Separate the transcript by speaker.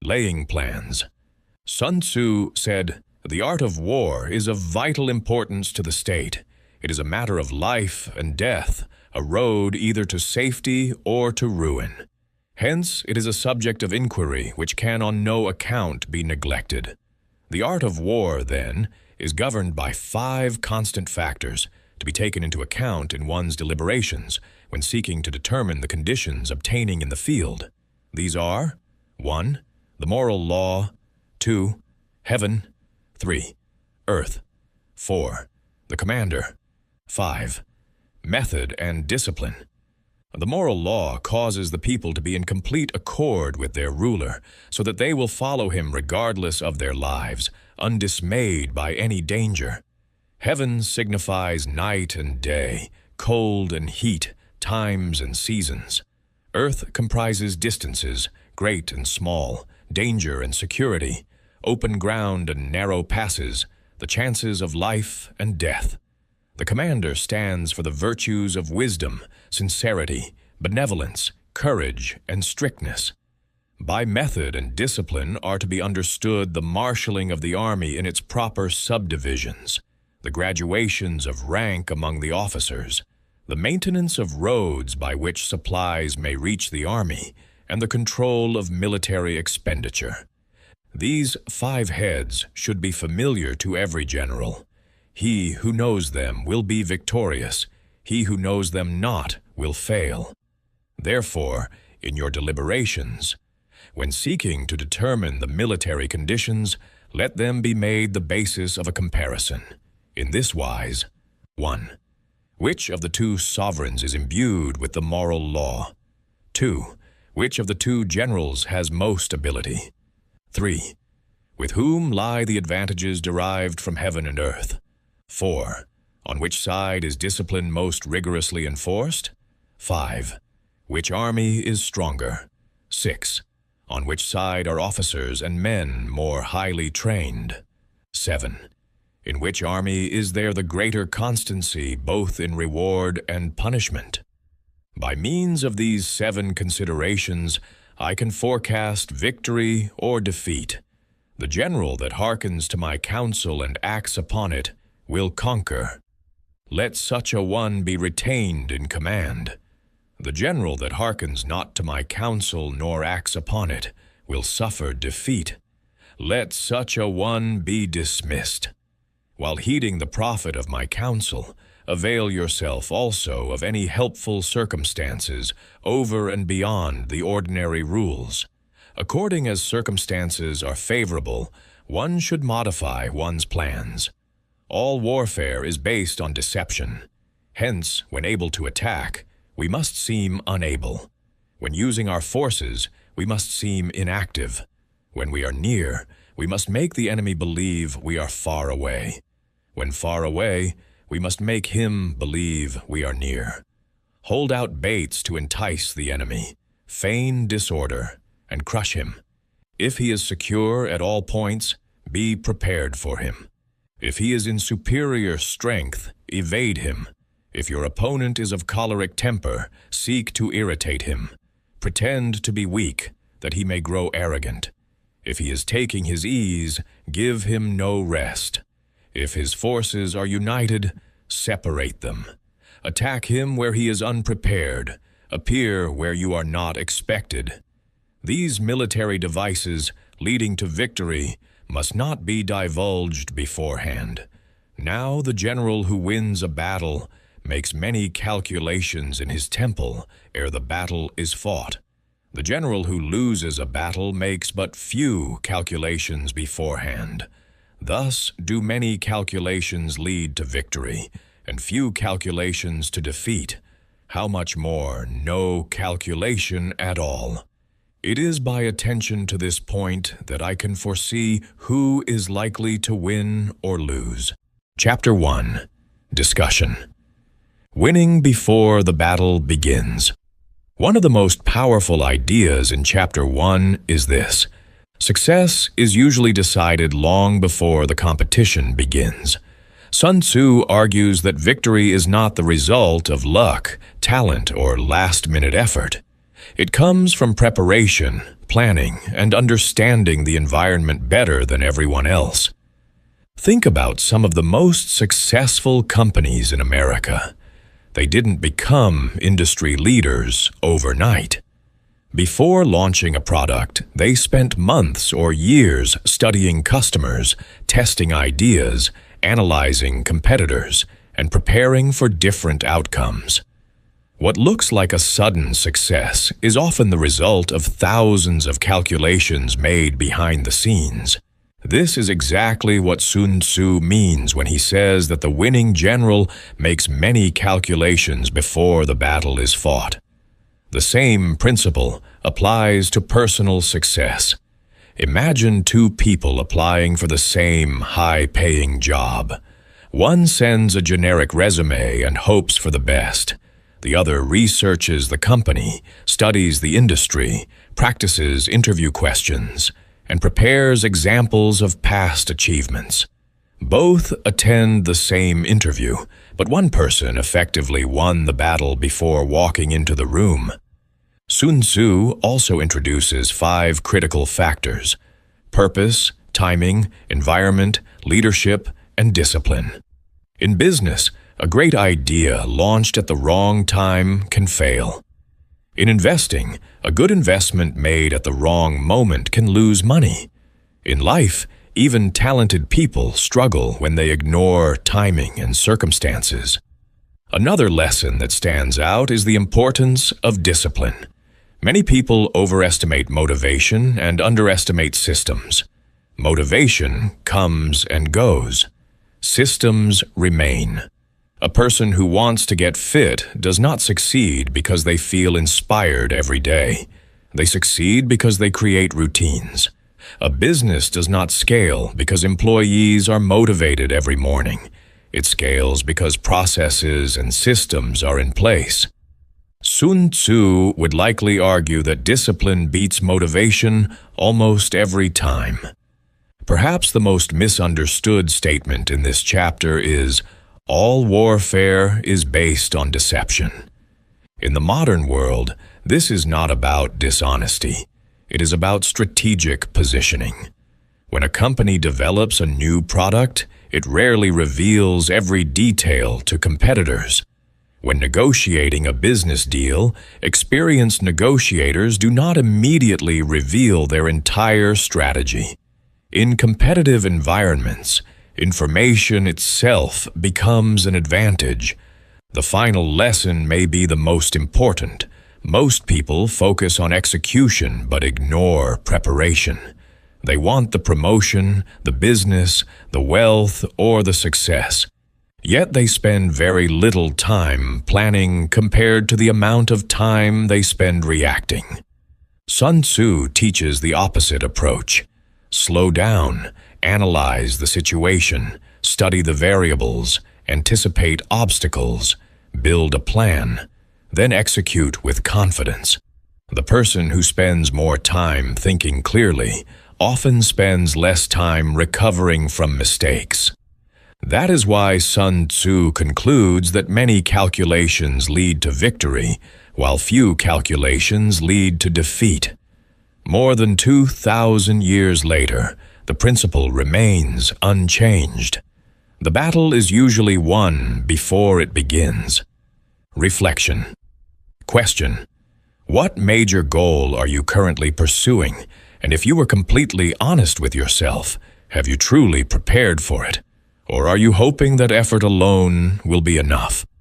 Speaker 1: Laying plans. Sun Tzu said, "The art of war is of vital importance to the state. It is a matter of life and death, a road either to safety or to ruin. Hence, it is a subject of inquiry which can on no account be neglected." The art of war, then, is governed by 5 constant factors to be taken into account in one's deliberations when seeking to determine the conditions obtaining in the field. These are 1. The moral law, 2. Heaven, 3. Earth, 4. The commander, 5. Method and discipline. The moral law causes the people to be in complete accord with their ruler, so that they will follow him regardless of their lives, undismayed by any danger. Heaven signifies night and day, cold and heat, times and seasons. Earth comprises distances, great and small, danger and security, open ground and narrow passes, the chances of life and death. The commander stands for the virtues of wisdom, sincerity, benevolence, courage, and strictness. By method and discipline are to be understood the marshalling of the army in its proper subdivisions, the graduations of rank among the officers, the maintenance of roads by which supplies may reach the army, and the control of military expenditure. These 5 heads should be familiar to every general. He who knows them will be victorious. He who knows them not will fail. Therefore, in your deliberations, when seeking to determine the military conditions, let them be made the basis of a comparison. In this wise: 1. Which of the 2 sovereigns is imbued with the moral law? 2. Which of the 2 generals has most ability? 3. With whom lie the advantages derived from heaven and earth? 4. On which side is discipline most rigorously enforced? 5. Which army is stronger? 6. On which side are officers and men more highly trained? 7. In which army is there the greater constancy both in reward and punishment? By means of these 7 considerations, I can forecast victory or defeat. The general that hearkens to my counsel and acts upon it will conquer. Let such a one be retained in command. The general that hearkens not to my counsel nor acts upon it will suffer defeat. Let such a one be dismissed. While heeding the profit of my counsel, avail yourself also of any helpful circumstances over and beyond the ordinary rules. According as circumstances are favorable, one should modify one's plans. All warfare is based on deception. Hence, when able to attack, we must seem unable. When using our forces, we must seem inactive. When we are near, we must make the enemy believe we are far away. When far away, we must make him believe we are near. Hold out baits to entice the enemy, feign disorder, and crush him. If he is secure at all points, be prepared for him. If he is in superior strength, evade him. If your opponent is of choleric temper, seek to irritate him. Pretend to be weak, that he may grow arrogant. If he is taking his ease, give him no rest. If his forces are united, separate them. Attack him where he is unprepared. Appear where you are not expected. These military devices leading to victory must not be divulged beforehand. Now the general who wins a battle makes many calculations in his temple ere the battle is fought. The general who loses a battle makes but few calculations beforehand. Thus do many calculations lead to victory, and few calculations to defeat. How much more no calculation at all? It is by attention to this point that I can foresee who is likely to win or lose. Chapter 1. Discussion. Winning before the battle begins. One of the most powerful ideas in Chapter 1 is this: success is usually decided long before the competition begins. Sun Tzu argues that victory is not the result of luck, talent, or last-minute effort. It comes from preparation, planning, and understanding the environment better than everyone else. Think about some of the most successful companies in America. They didn't become industry leaders overnight. Before launching a product, they spent months or years studying customers, testing ideas, analyzing competitors, and preparing for different outcomes. What looks like a sudden success is often the result of thousands of calculations made behind the scenes. This is exactly what Sun Tzu means when he says that the winning general makes many calculations before the battle is fought. The same principle applies to personal success. Imagine two people applying for the same high-paying job. One sends a generic resume and hopes for the best. The other researches the company, studies the industry, practices interview questions, and prepares examples of past achievements. Both attend the same interview, but one person effectively won the battle before walking into the room. Sun Tzu also introduces 5 critical factors: purpose, timing, environment, leadership, and discipline. In business, a great idea launched at the wrong time can fail. In investing, a good investment made at the wrong moment can lose money. In life, even talented people struggle when they ignore timing and circumstances. Another lesson that stands out is the importance of discipline. Many people overestimate motivation and underestimate systems. Motivation comes and goes. Systems remain. A person who wants to get fit does not succeed because they feel inspired every day. They succeed because they create routines. A business does not scale because employees are motivated every morning. It scales because processes and systems are in place. Sun Tzu would likely argue that discipline beats motivation almost every time. Perhaps the most misunderstood statement in this chapter is, "All warfare is based on deception." In the modern world, this is not about dishonesty. It is about strategic positioning. When a company develops a new product, it rarely reveals every detail to competitors. When negotiating a business deal, experienced negotiators do not immediately reveal their entire strategy. In competitive environments, information itself becomes an advantage. The final lesson may be the most important. Most people focus on execution but ignore preparation. They want the promotion, the business, the wealth, or the success. Yet they spend very little time planning compared to the amount of time they spend reacting. Sun Tzu teaches the opposite approach. Slow down, analyze the situation, study the variables, anticipate obstacles, build a plan, then execute with confidence. The person who spends more time thinking clearly often spends less time recovering from mistakes. That is why Sun Tzu concludes that many calculations lead to victory, while few calculations lead to defeat. More than 2,000 years later, the principle remains unchanged. The battle is usually won before it begins. Reflection. Question: what major goal are you currently pursuing? And if you were completely honest with yourself, have you truly prepared for it? Or are you hoping that effort alone will be enough?